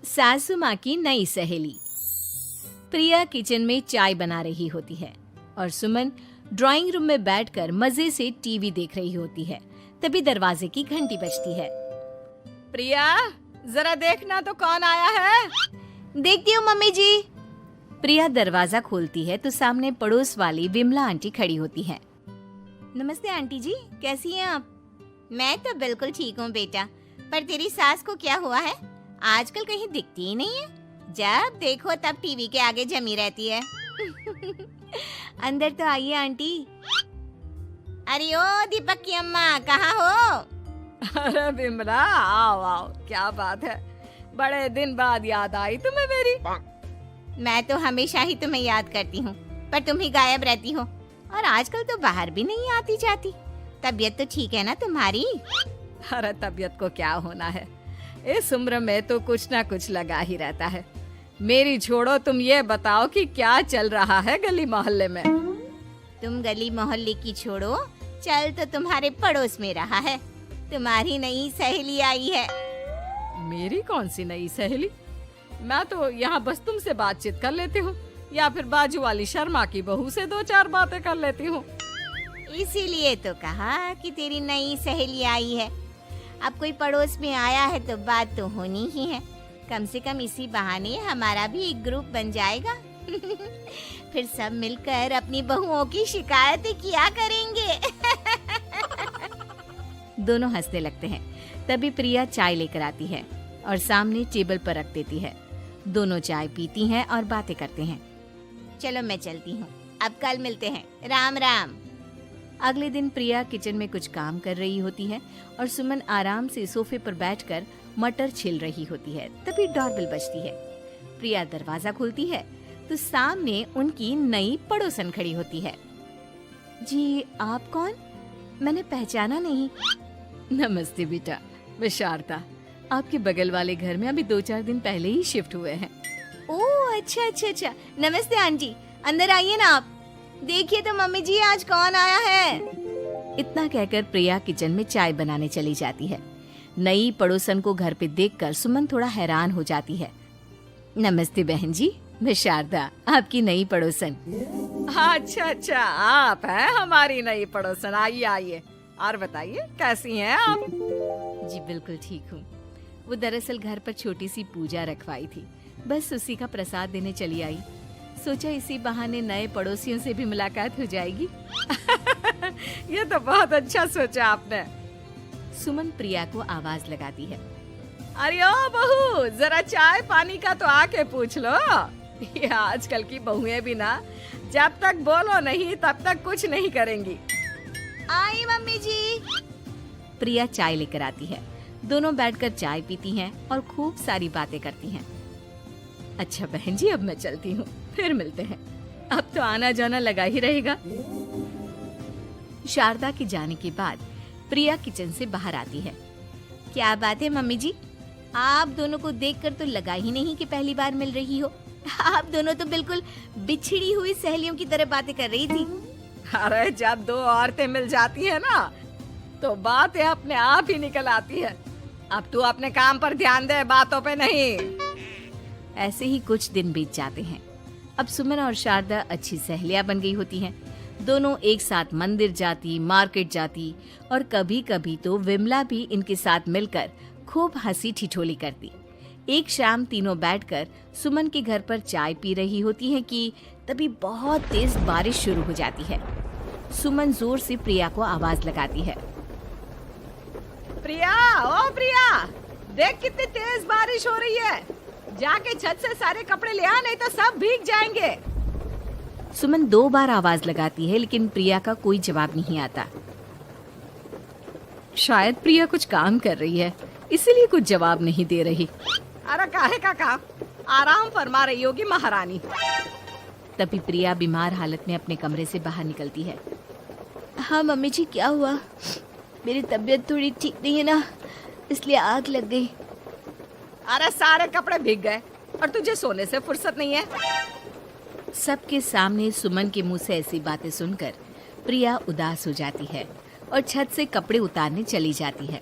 सासू माँ की नई सहेली। प्रिया किचन में चाय बना रही होती है और सुमन ड्राइंग रूम में बैठकर मजे से टीवी देख रही होती है। तभी दरवाजे की घंटी बजती है। प्रिया, जरा देखना तो कौन आया है। देखती हूँ मम्मी जी। प्रिया दरवाजा खोलती है तो सामने पड़ोस वाली विमला आंटी खड़ी होती है। नमस्ते आंटी जी, कैसी हैं आप? मैं तो बिल्कुल ठीक हूँ बेटा, पर तेरी सास को क्या हुआ है? आजकल कहीं दिखती ही नहीं है। जब देखो तब टीवी के आगे जमी रहती है। अंदर तो आइए आंटी। अरे ओ दीपक की अम्मा, कहाँ हो? अरे बिमला, आओ आओ, क्या बात है, बड़े दिन बाद याद आई तुम्हें मेरी। मैं तो हमेशा ही तुम्हें याद करती हूँ, पर तुम ही गायब रहती हो और आजकल तो बाहर भी नहीं आती जाती। तबीयत तो ठीक है ना तुम्हारी? अरे तबीयत को क्या होना है, इस उम्र में तो कुछ ना कुछ लगा ही रहता है। मेरी छोड़ो, तुम ये बताओ कि क्या चल रहा है गली मोहल्ले में। तुम गली मोहल्ले की छोड़ो, चल तो तुम्हारे पड़ोस में रहा है। तुम्हारी नई सहेली आई है। मेरी कौन सी नई सहेली? मैं तो यहाँ बस तुमसे बातचीत कर लेती हूँ या फिर बाजू वाली शर्मा की बहू से दो चार बातें कर लेती हूँ। इसीलिए तो कहा कि तेरी नई सहेली आई है। अब कोई पड़ोस में आया है तो बात तो होनी ही है। कम से कम इसी बहाने हमारा भी एक ग्रुप बन जाएगा। फिर सब मिलकर अपनी बहुओं की शिकायतें किया करेंगे। दोनों हंसने लगते हैं। तभी प्रिया चाय लेकर आती है और सामने टेबल पर रख देती है। दोनों चाय पीती हैं और बातें करते हैं। चलो मैं चलती हूँ, अब कल मिलते हैं। राम राम। अगले दिन प्रिया किचन में कुछ काम कर रही होती है और सुमन आराम से सोफे पर बैठकर मटर छिल रही होती है। तभी डोरबेल बजती है। प्रिया दरवाजा खोलती है तो सामने उनकी नई पड़ोसन खड़ी होती है। जी, आप कौन? मैंने पहचाना नहीं। नमस्ते बेटा, मैं शारदा, आपके बगल वाले घर में अभी 2-4 दिन पहले ही शिफ्ट हुए हैं। ओह अच्छा अच्छा अच्छा, नमस्ते आंटी, अंदर आइए ना आप। देखिए तो मम्मी जी, आज कौन आया है। इतना कहकर प्रिया किचन में चाय बनाने चली जाती है। नई पड़ोसन को घर पे देखकर सुमन थोड़ा हैरान हो जाती है। नमस्ते बहन जी, मैं शारदा, आपकी नई पड़ोसन। अच्छा अच्छा, आप हैं हमारी नई पड़ोसन। आइए आइए, और बताइए कैसी हैं आप? जी बिल्कुल ठीक हूँ। वो दरअसल घर पर छोटी सी पूजा रखवाई थी, बस उसी का प्रसाद देने चली आई। सोचा इसी बहाने नए पड़ोसियों से भी मुलाकात हो जाएगी। ये तो बहुत अच्छा सोचा आपने। सुमन प्रिया को आवाज लगाती है। अरे ओ बहू, जरा चाय पानी का तो आके पूछ लो। ये आजकल की बहुएं भी ना, जब तक बोलो नहीं तब तक कुछ नहीं करेंगी। आई मम्मी जी। प्रिया चाय लेकर आती है। दोनों बैठकर चाय पीती हैं और खूब सारी बातें करती हैं। अच्छा बहन जी, अब मैं चलती हूँ, फिर मिलते हैं। अब तो आना जाना लगा ही रहेगा। शारदा के जाने के बाद प्रिया किचन से बाहर आती है। क्या बात है मम्मी जी, आप दोनों को देखकर तो लगा ही नहीं कि पहली बार मिल रही हो। आप दोनों तो बिल्कुल बिछड़ी हुई सहेलियों की तरह बातें कर रही थी। अरे जब दो औरतें मिल जाती है ना, तो बातें अपने आप ही निकल आती है। अब तू अपने काम पर ध्यान दे, बातों पे नहीं। ऐसे ही कुछ दिन बीत जाते हैं। अब सुमन और शारदा अच्छी सहेलियां बन गई होती हैं। दोनों एक साथ मंदिर जाती, मार्केट जाती और कभी कभी तो विमला भी इनके साथ मिलकर खूब हंसी ठिठोली करती। एक शाम तीनों बैठकर सुमन के घर पर चाय पी रही होती हैं कि तभी बहुत तेज बारिश शुरू हो जाती है। सुमन जोर से प्रिया को आवाज लगाती है। प्रिया, ओ प्रिया, देख कितनी तेज बारिश हो रही है। जाके छत से सारे कपड़े ले आ, नहीं तो सब भीग जाएंगे। सुमन 2 बार आवाज लगाती है लेकिन प्रिया का कोई जवाब नहीं आता। शायद प्रिया कुछ काम कर रही है, इसीलिए कुछ जवाब नहीं दे रही। अरे काहे का काम, आराम फरमा रही होगी महारानी। तभी प्रिया बीमार हालत में अपने कमरे से बाहर निकलती है। हाँ मम्मी जी, क्या हुआ? मेरी तबीयत थोड़ी ठीक नहीं है ना, इसलिए आग लग गई। अरे सारे कपड़े भीग गए और तुझे सोने से फुर्सत नहीं है। सबके सामने सुमन के मुंह से ऐसी बातें सुनकर प्रिया उदास हो जाती है और छत से कपड़े उतारने चली जाती है।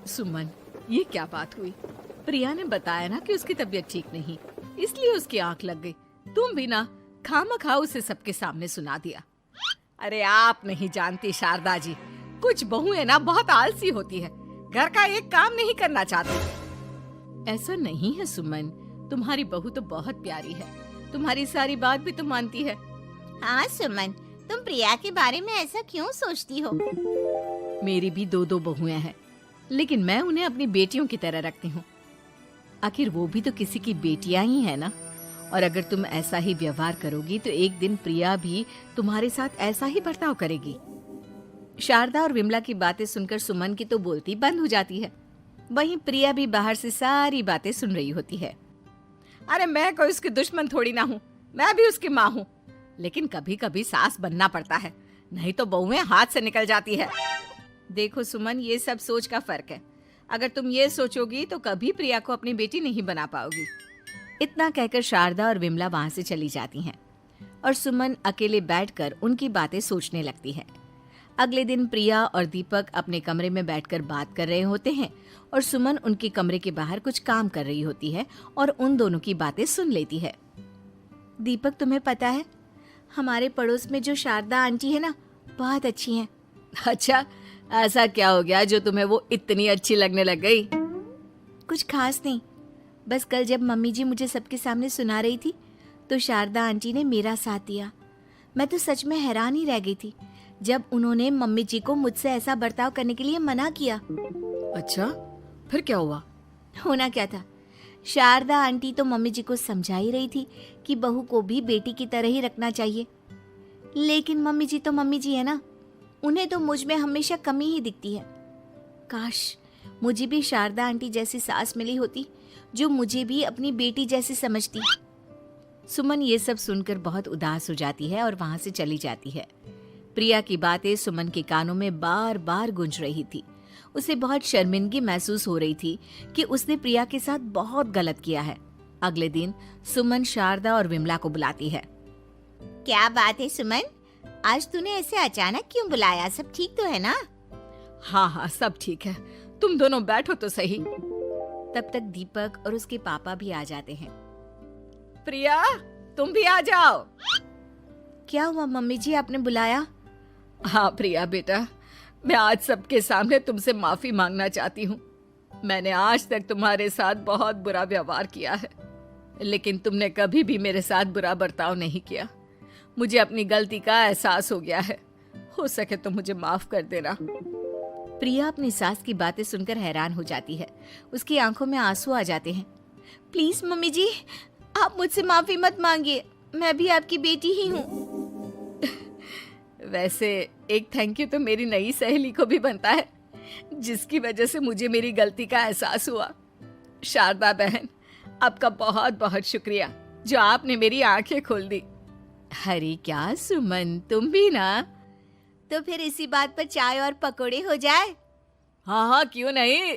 सुमन, ये क्या बात हुई? प्रिया ने बताया ना कि उसकी तबीयत ठीक नहीं, इसलिए उसकी आंख लग गई। तुम भी ना खामखा उसे सबके सामने सुना दिया। अरे आप नहीं जानती शारदा जी, कुछ बहुएं ना बहुत आलसी होती है, घर का एक काम नहीं करना चाहती। ऐसा नहीं है सुमन, तुम्हारी बहू तो बहुत प्यारी है, तुम्हारी सारी बात भी तो मानती है। हाँ सुमन, तुम प्रिया के बारे में ऐसा क्यों सोचती हो? मेरी भी दो बहुएं हैं, लेकिन मैं उन्हें अपनी बेटियों की तरह रखती हूँ। आखिर वो भी तो किसी की बेटियां ही है ना। और अगर तुम ऐसा ही व्यवहार करोगी तो एक दिन प्रिया भी तुम्हारे साथ ऐसा ही बर्ताव करेगी। शारदा और विमला की बातें सुनकर सुमन की तो बोलती बंद हो जाती है। वहीं प्रिया भी बाहर से सारी बातें सुन रही होती है। अरे मैं कोई उसकी दुश्मन थोड़ी ना हूँ, मैं भी उसकी माँ हूँ, लेकिन कभी कभी सास बनना पड़ता है, नहीं तो बहुएं हाथ से निकल जाती है। देखो सुमन, ये सब सोच का फर्क है। अगर तुम ये सोचोगी तो कभी प्रिया को अपनी बेटी नहीं बना पाओगी। इतना कहकर शारदा और विमला वहां से चली जाती हैं और सुमन अकेले बैठकर उनकी बातें सोचने लगती है। अगले दिन प्रिया और दीपक अपने कमरे में बैठकर बात कर रहे होते हैं और सुमन उनके कमरे के बाहर कुछ काम कर रही होती है और उन दोनों की बातें सुन लेती है। दीपक, तुम्हें पता है हमारे पड़ोस में जो शारदा आंटी है ना, बहुत अच्छी हैं। अच्छा, ऐसा क्या हो गया जो तुम्हें वो इतनी अच्छी लगने लग गई? कुछ खास नहीं, बस कल जब मम्मी जी मुझे सबके सामने सुना रही थी तो शारदा आंटी ने मेरा साथ दिया। मैं तो सच में हैरान ही रह गई थी जब उन्होंने मम्मी जी को मुझसे ऐसा बर्ताव करने के लिए मना किया। अच्छा, फिर क्या हुआ? होना क्या था, शारदा आंटी तो मम्मी जी को समझा ही रही थी कि बहू को भी बेटी की तरह ही रखना चाहिए, लेकिन मम्मी जी तो मम्मी जी है ना, उन्हें तो मुझ में हमेशा कमी ही दिखती है। काश मुझे भी शारदा आंटी जैसी सास मिली होती जो मुझे भी अपनी बेटी जैसी समझती। सुमन ये सब सुनकर बहुत उदास हो जाती है और वहां से चली जाती है। प्रिया की बातें सुमन के कानों में बार बार गूंज रही थी। उसे बहुत शर्मिंदगी महसूस हो रही थी कि उसने प्रिया के साथ बहुत गलत किया है। अगले दिन सुमन शारदा और विमला को बुलाती है। क्या बात है सुमन, आज तूने ऐसे अचानक क्यों बुलाया? सब ठीक तो है ना? हाँ, सब ठीक है, तुम दोनों बैठो तो सही। तब तक दीपक और उसके पापा भी आ जाते हैं। प्रिया, तुम भी आ जाओ। क्या हुआ मम्मी जी, आपने बुलाया? हाँ प्रिया बेटा, मैं आज सबके सामने तुमसे माफी मांगना चाहती हूँ। मैंने आज तक तुम्हारे साथ बहुत बुरा व्यवहार किया है, लेकिन तुमने कभी भी मेरे साथ बुरा बर्ताव नहीं किया। मुझे अपनी गलती का एहसास हो गया है, हो सके तो मुझे माफ कर देना। प्रिया अपनी सास की बातें सुनकर हैरान हो जाती है। उसकी आंखों में आंसू आ जाते हैं। प्लीज मम्मी जी, आप मुझसे माफी मत मांगिए, मैं भी आपकी बेटी ही हूँ। वैसे एक थैंक यू तो मेरी नई सहेली को भी बनता है, जिसकी वजह से मुझे मेरी गलती का एहसास हुआ। शारदा बहन, आपका बहुत बहुत शुक्रिया जो आपने मेरी आंखें खोल दी। अरे क्या सुमन, तुम भी ना। तो फिर इसी बात पर चाय और पकोड़े हो जाए? हाँ, क्यों नहीं।